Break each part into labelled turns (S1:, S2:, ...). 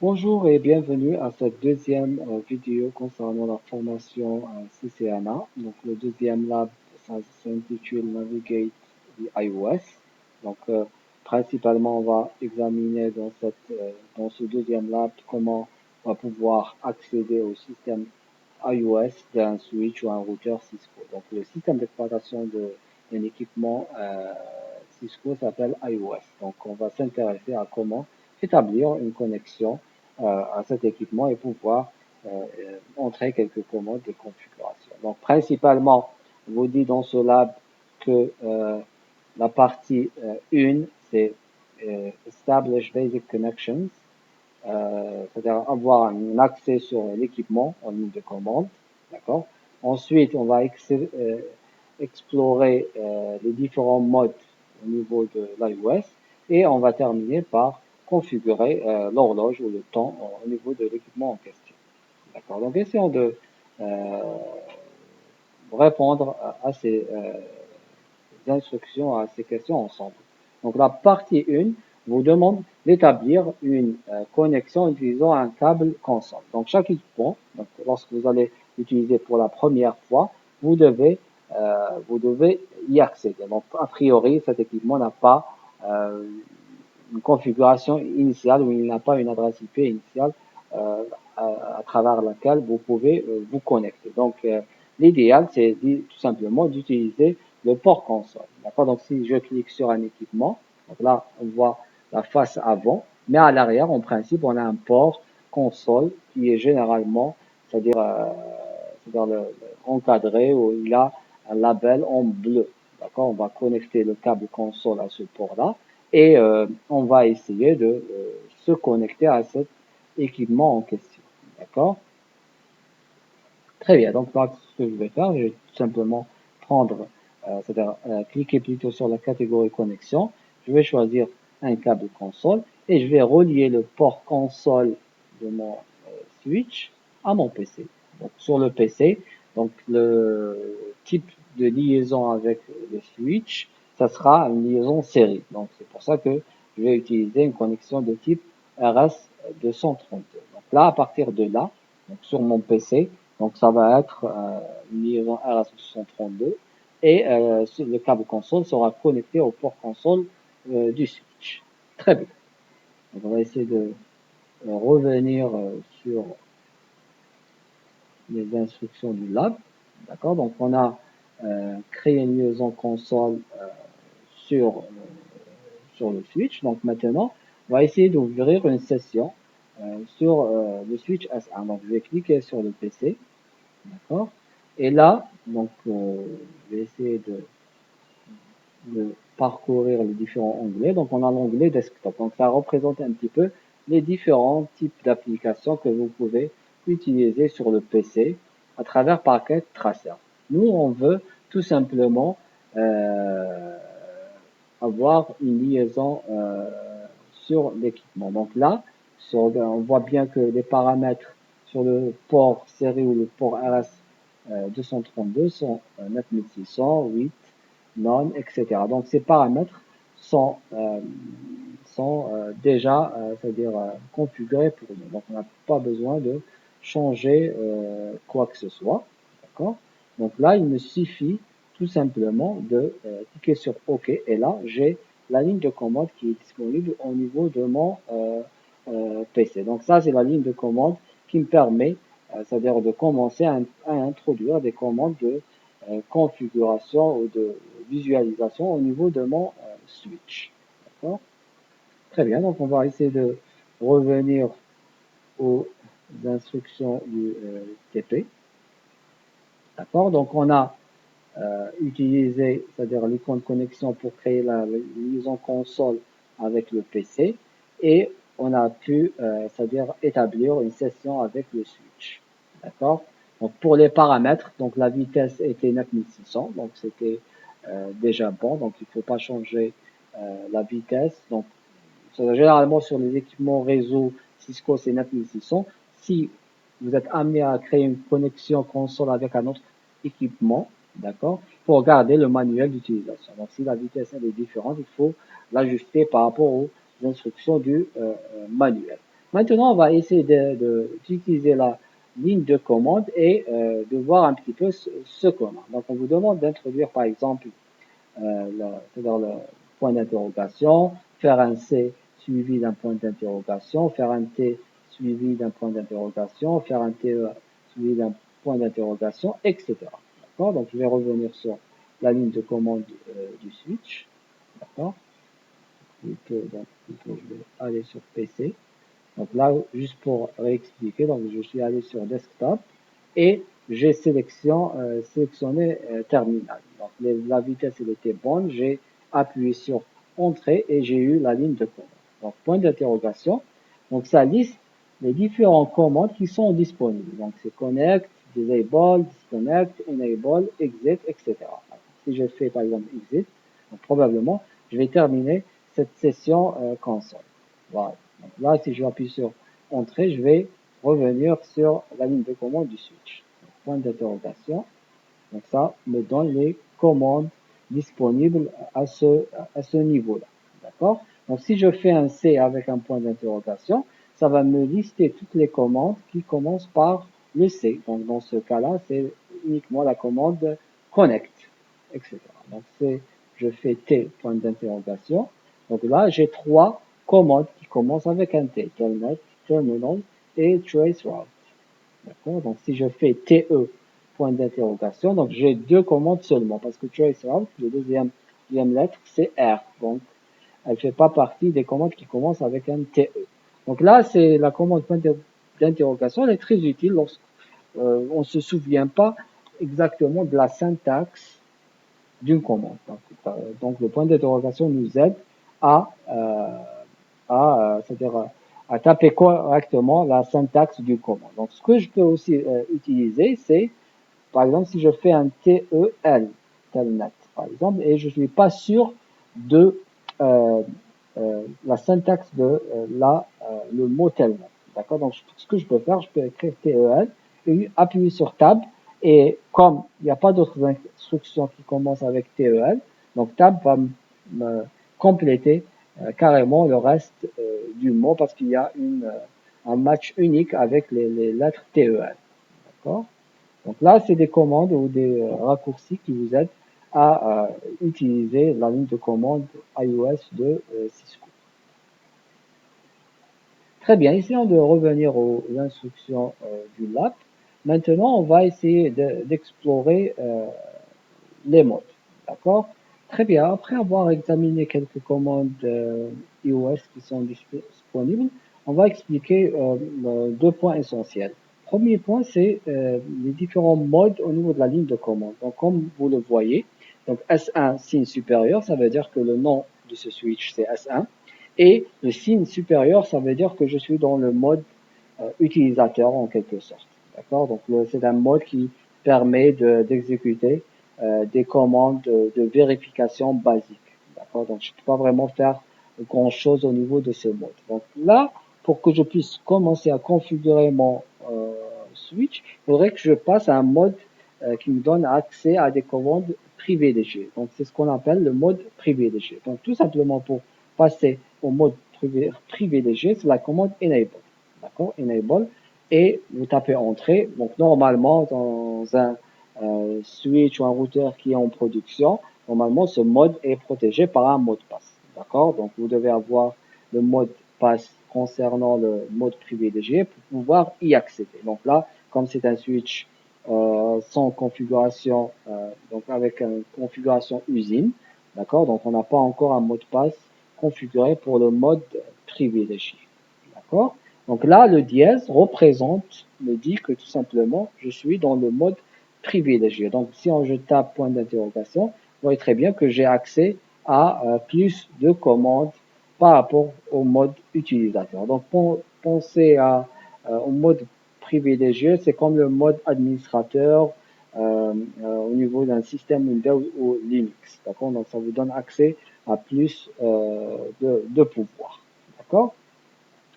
S1: Bonjour et bienvenue à cette deuxième vidéo concernant la formation CCNA. Donc le deuxième lab, ça s'intitule Navigate the iOS. Donc principalement, on va examiner dans ce deuxième lab comment on va pouvoir accéder au système iOS d'un switch ou un routeur Cisco. Donc le système d'exploitation d'un équipement Cisco s'appelle iOS. Donc on va s'intéresser à comment établir une connexion à cet équipement et pouvoir entrer quelques commandes de configuration. Donc principalement, je vous dis dans ce lab que la partie 1, c'est Establish Basic Connections, c'est-à-dire avoir un accès sur l'équipement en ligne de commande, d'accord. Ensuite, on va explorer les différents modes au niveau de l'iOS et on va terminer par configurer l'horloge ou le temps au niveau de l'équipement en question. D'accord. Donc, essayons de euh, répondre à ces instructions, à ces questions ensemble. Donc, la partie 1 vous demande d'établir une connexion en utilisant un câble console. Donc, chaque équipement, donc, lorsque vous allez l'utiliser pour la première fois, vous devez, vous devez y accéder. Donc, a priori, cet équipement n'a pas une configuration initiale ou il n'a pas une adresse IP initiale à travers laquelle vous pouvez vous connecter. Donc, l'idéal, c'est tout simplement d'utiliser le port console. D'accord. Donc, si je clique sur un équipement, donc là, on voit la face avant, mais à l'arrière, en principe, on a un port console qui est généralement, c'est-à-dire encadré où il a un label en bleu. D'accord. On va connecter le câble console à ce port-là et on va essayer de se connecter à cet équipement en question. D'accord. Très bien. Donc, là, ce que je vais faire, je vais tout simplement prendre, c'est-à-dire cliquer plutôt sur la catégorie connexion. Je vais choisir un câble console et je vais relier le port console de mon switch à mon PC. Donc, sur le PC, donc le type de liaison avec le switch, ça sera une liaison série. Donc, c'est pour ça que je vais utiliser une connexion de type RS232. Donc là, à partir de là, donc sur mon PC, donc ça va être une liaison RS232 et le câble console sera connecté au port console du switch. Très bien. Donc on va essayer de revenir sur les instructions du lab. D'accord. Donc on a créé une liaison console sur sur le switch. Donc maintenant, on va essayer d'ouvrir une session sur le switch S1. Donc je vais cliquer sur le PC. D'accord. Et là, donc, je vais essayer de parcourir les différents onglets. Donc, on a l'onglet desktop. Donc, ça représente un petit peu les différents types d'applications que vous pouvez utiliser sur le PC à travers Packet Tracer. Nous, on veut tout simplement euh, avoir une liaison sur l'équipement. Donc là, on voit bien que les paramètres sur le port série ou le port RS 232 sont 9600, 8, non, etc. Donc ces paramètres sont déjà, c'est-à-dire configurés pour nous. Donc on n'a pas besoin de changer quoi que ce soit. D'accord. Donc là, il me suffit tout simplement de cliquer sur OK et là, j'ai la ligne de commande qui est disponible au niveau de mon PC. Donc ça, c'est la ligne de commande qui me permet, c'est-à-dire de commencer à introduire des commandes de configuration ou de visualisation au niveau de mon switch. D'accord. Très bien, donc on va essayer de revenir aux instructions du TP. D'accord, donc on a utilisé, c'est-à-dire l'icône connexion pour créer la liaison console avec le PC et on a pu, c'est-à-dire établir une session avec le switch. D'accord. Donc pour les paramètres, donc la vitesse était 9600, donc c'était déjà bon, donc il ne faut pas changer la vitesse. Donc généralement sur les équipements réseau Cisco c'est 9600. Si vous êtes amené à créer une connexion console avec un autre équipement, d'accord, pour garder le manuel d'utilisation. Donc si la vitesse elle est différente, il faut l'ajuster par rapport aux instructions du manuel. Maintenant, on va essayer d'utiliser la ligne de commande et de voir un petit peu ce qu'on a. Donc, on vous demande d'introduire, par exemple, c'est-à-dire le point d'interrogation, faire un C suivi d'un point d'interrogation, faire un T suivi d'un point d'interrogation, faire un TE suivi d'un point d'interrogation, etc. D'accord? Donc, je vais revenir sur la ligne de commande du switch. D'accord? Plutôt, je vais aller sur PC. Donc là, juste pour réexpliquer, donc je suis allé sur Desktop et j'ai sélectionné Terminal. Donc la vitesse elle était bonne, j'ai appuyé sur Entrée et j'ai eu la ligne de commande. Donc point d'interrogation. Donc ça liste les différentes commandes qui sont disponibles. Donc c'est Connect, Disable, Disconnect, Enable, Exit, etc. Si je fais par exemple Exit, donc probablement je vais terminer cette session console. Voilà. Donc là, si je appuie sur Entrée, je vais revenir sur la ligne de commande du switch. Donc, point d'interrogation. Donc ça me donne les commandes disponibles à ce niveau-là. D'accord? Donc si je fais un C avec un point d'interrogation, ça va me lister toutes les commandes qui commencent par le C. Donc dans ce cas-là, c'est uniquement la commande connect, etc. Donc je fais T, point d'interrogation. Donc là, j'ai trois commandes qui commencent avec un T, telnet, terminal et traceroute. D'accord? Donc si je fais TE, point d'interrogation, donc j'ai deux commandes seulement, parce que traceroute, le deuxième lettre, c'est R. Donc elle ne fait pas partie des commandes qui commencent avec un TE. Donc là, c'est la commande point d'interrogation, elle est très utile lorsqu'on ne se souvient pas exactement de la syntaxe d'une commande. Donc le point d'interrogation nous aide à, c'est-à-dire à taper correctement la syntaxe d'une commande. Donc ce que je peux aussi utiliser, c'est par exemple si je fais un TEL, telnet par exemple, et je ne suis pas sûr de la syntaxe de le mot telnet. D'accord? Donc ce que je peux faire, je peux écrire TEL et appuyer sur Tab. Et comme il n'y a pas d'autres instructions qui commencent avec TEL, donc Tab va me compléter carrément le reste du mot parce qu'il y a un match unique avec les lettres TEL. D'accord? Donc là, c'est des commandes ou des raccourcis qui vous aident à utiliser la ligne de commande iOS de Cisco. Très bien, essayons de revenir aux instructions du lab. Maintenant, on va essayer d'explorer les modes. D'accord? Très bien, après avoir examiné quelques commandes iOS qui sont disponibles, on va expliquer deux points essentiels. Premier point, c'est les différents modes au niveau de la ligne de commande. Donc, comme vous le voyez, donc S1, signe supérieur, ça veut dire que le nom de ce switch, c'est S1. Et le signe supérieur, ça veut dire que je suis dans le mode utilisateur en quelque sorte. D'accord? Donc, c'est un mode qui permet d'exécuter des commandes de vérification basique. D'accord? Donc, je ne peux pas vraiment faire grand chose au niveau de ce mode. Donc là, pour que je puisse commencer à configurer mon switch, il faudrait que je passe à un mode qui me donne accès à des commandes privilégiées. Donc, c'est ce qu'on appelle le mode privilégié. Donc, tout simplement pour passer au mode privilégié, c'est la commande enable. D'accord? Enable. Et vous tapez entrée. Donc, normalement, dans un switch ou un routeur qui est en production, normalement, ce mode est protégé par un mot de passe. D'accord? Donc, vous devez avoir le mot de passe concernant le mode privilégié pour pouvoir y accéder. Donc là, comme c'est un switch sans configuration, donc avec une configuration usine, d'accord? Donc, on n'a pas encore un mot de passe configuré pour le mode privilégié. D'accord? Donc là, le dièse représente, me dit que tout simplement, je suis dans le mode privilégié. Donc, si je tape point d'interrogation, vous voyez très bien que j'ai accès à plus de commandes par rapport au mode utilisateur. Donc, pensez au mode privilégié, c'est comme le mode administrateur au niveau d'un système Windows ou Linux. D'accord? Donc, ça vous donne accès à plus de pouvoir. D'accord?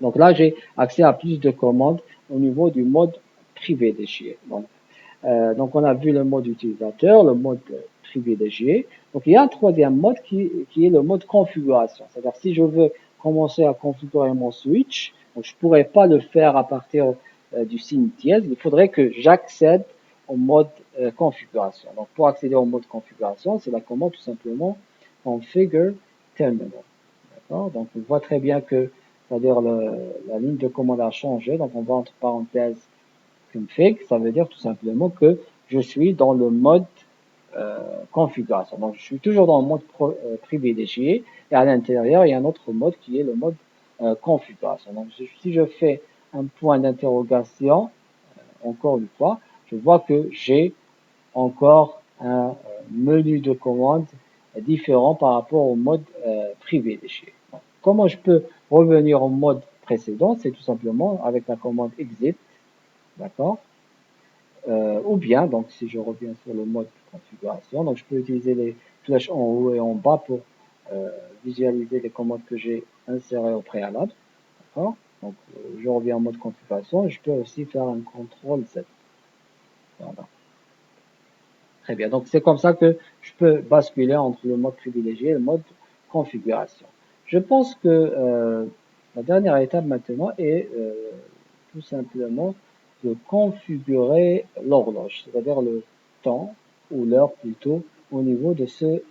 S1: Donc là, j'ai accès à plus de commandes au niveau du mode privilégié. Donc on a vu le mode utilisateur, le mode privilégié. Donc il y a un troisième mode qui est le mode configuration. C'est-à-dire si je veux commencer à configurer mon switch, Donc, je pourrais pas le faire à partir du signe dièse. Il faudrait que j'accède au mode configuration. Donc, pour accéder au mode configuration, c'est la commande tout simplement configure terminal. D'accord? Donc, on voit très bien que, c'est-à-dire la ligne de commande a changé. Donc, on va entre parenthèses config, ça veut dire tout simplement que je suis dans le mode configuration. Donc, je suis toujours dans le mode privilégié et à l'intérieur, il y a un autre mode qui est le mode configuration. Donc, si je fais un point d'interrogation, encore une fois, je vois que j'ai encore un menu de commande différent par rapport au mode privilégié. Donc, comment je peux revenir au mode précédent? C'est tout simplement avec la commande exit, d'accord? Ou bien, donc si je reviens sur le mode configuration, donc je peux utiliser les flèches en haut et en bas pour visualiser les commandes que j'ai insérées au préalable. D'accord? Donc je reviens en mode configuration et je peux aussi faire un CTRL Z. Voilà. Très bien. Donc c'est comme ça que je peux basculer entre le mode privilégié et le mode configuration. Je pense que la dernière étape maintenant est tout simplement de configurer l'horloge, c'est-à-dire le temps ou l'heure plutôt au niveau de ce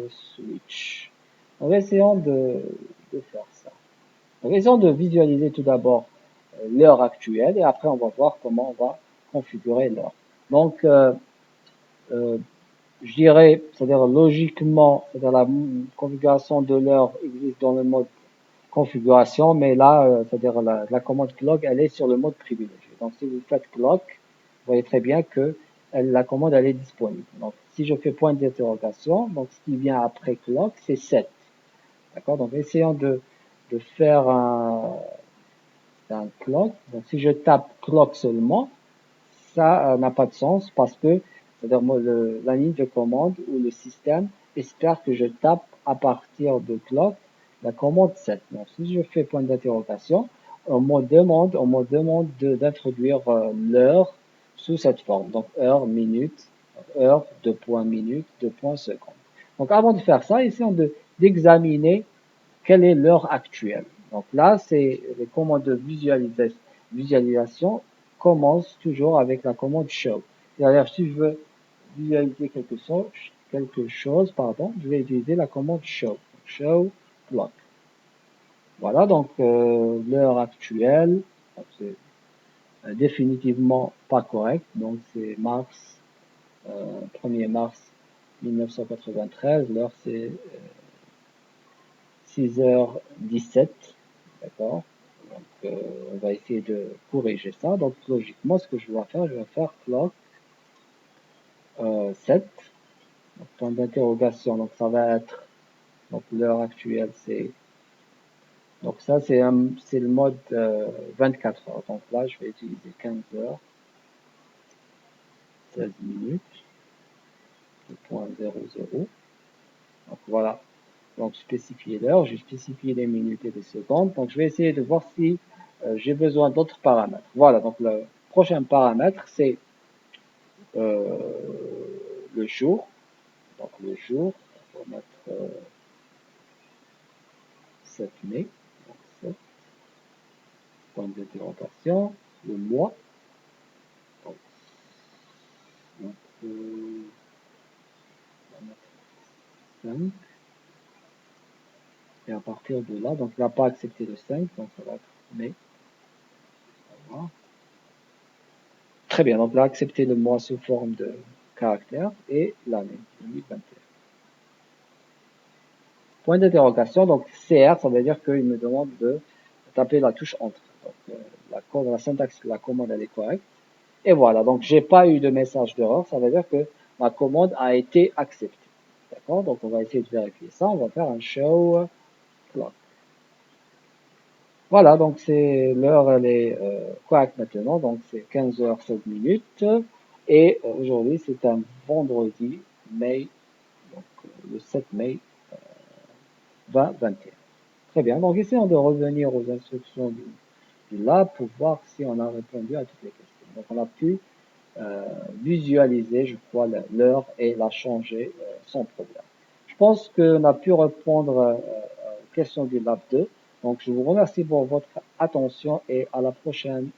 S1: switch. Donc essayons de faire ça. Donc essayons de visualiser tout d'abord l'heure actuelle et après on va voir comment on va configurer l'heure. Donc euh, je dirais, c'est-à-dire logiquement, c'est-à-dire la configuration de l'heure existe dans le mode configuration, mais là, c'est-à-dire la commande clock, elle est sur le mode privilégié. Donc, si vous faites clock, vous voyez très bien que la commande, elle est disponible. Donc, si je fais point d'interrogation, donc ce qui vient après clock, c'est 7. D'accord? Donc, essayons de faire un clock. Donc, si je tape clock seulement, ça n'a pas de sens parce que, c'est-à-dire la ligne de commande ou le système espère que je tape à partir de clock la commande 7. Donc, si je fais point d'interrogation, on me demande d'introduire l'heure sous cette forme. Donc, heure, minute, heure, 2 points minute, 2 points seconde. Donc, avant de faire ça, essayons d'examiner quelle est l'heure actuelle. Donc là, c'est les commandes de visualisation commencent toujours avec la commande show. C'est-à-dire, si je veux visualiser quelque chose, pardon, je vais utiliser la commande show. Show clock. Voilà, donc l'heure actuelle, c'est définitivement pas correct. Donc c'est mars, 1er mars 1993. L'heure c'est 6h17. D'accord? Donc, on va essayer de corriger ça. Donc, logiquement, ce que je dois faire, je vais faire clock 7. Donc, point d'interrogation. Donc, ça va être, donc, l'heure actuelle, c'est, donc, ça, c'est le mode 24 heures. Donc, là, je vais utiliser 15 heures, 16 minutes, 2.00. Donc, voilà. Donc, spécifier l'heure, j'ai spécifié les minutes et les secondes. Donc, je vais essayer de voir si j'ai besoin d'autres paramètres. Voilà, donc le prochain paramètre, c'est le jour. Donc, le jour, on va mettre 7 mai. Donc, 7, point d'interrogation. Le mois. Donc, on va mettre 5. Et à partir de là, donc il n'a pas accepté le 5, donc ça va être mai. Voilà. Très bien, donc là, accepter le mois sous forme de caractère et l'année 2021. Point d'interrogation, donc CR, ça veut dire qu'il me demande de taper la touche Entrée. Donc la syntaxe de la commande, elle est correcte. Et voilà, donc j'ai pas eu de message d'erreur, ça veut dire que ma commande a été acceptée. D'accord? Donc on va essayer de vérifier ça, on va faire un show clock. Voilà, donc c'est l'heure, elle est correcte maintenant, donc c'est 15h16. Et aujourd'hui, c'est un vendredi, mai, donc le 7 mai 2021. Très bien, donc essayons de revenir aux instructions du lab pour voir si on a répondu à toutes les questions. Donc on a pu visualiser, je crois, l'heure et la changer sans problème. Je pense qu'on a pu répondre aux questions du lab 2. Donc, je vous remercie pour votre attention et à la prochaine.